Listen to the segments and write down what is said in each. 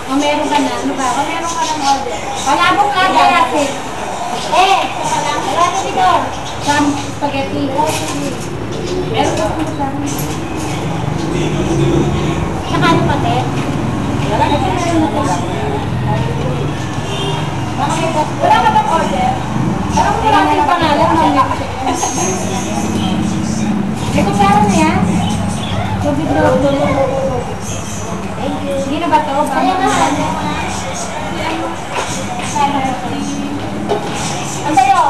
O meron ka na? Ano ba? O meron ka ng order? Palabok ka na kasi. Wala ka dito. Sam, spaghetti. Meron ka kung sa akin. Saka ano pati? Wala ka meron na ito. Wala ka bang order? Parang wala kang pangalan ng may kutsara na yan? Tubig na hindi na ba ito? Kaya na. Ang tayo?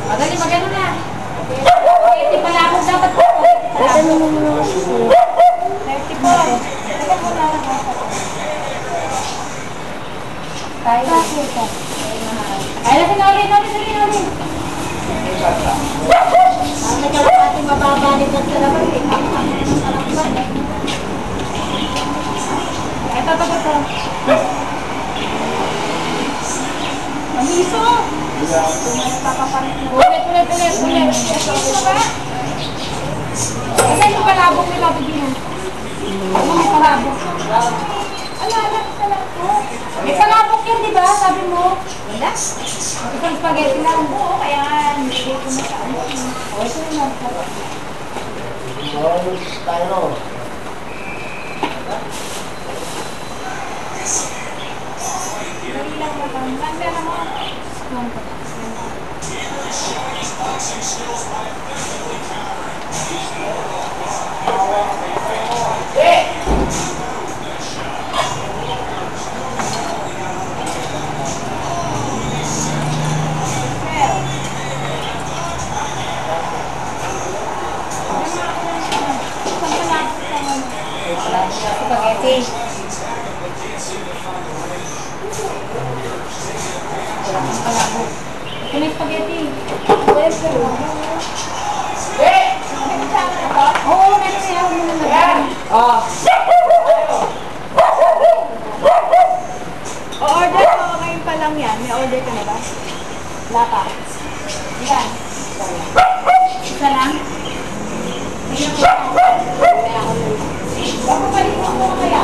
Madali, magano na. Hindi pala ako dapat po. Ito mo muna. 34. Ito po na lang ako. Tayo. Ay, natin ulit. Ang nagkalapating mababa din sa labas. Ito. Mamiso! Ulit. Ito ba? Kasi yung palabok nila bigyan. Yung palabok. Ala, palabok. May palabok yan, di ba? Sabi mo. Wala? Isang spaghetti lang. Oo, kaya hindi ko masaan. O, ito yung nagpala. Tayo. Dali lang naman. Nandala mo. Spaghetti. Ito na spaghetti. Oo, meron na yan. O-order ko ngayon pa lang yan. May order ka na ba? Wala pa. Yan. Isa lang? Hindi ako. Baka balik mo kaya.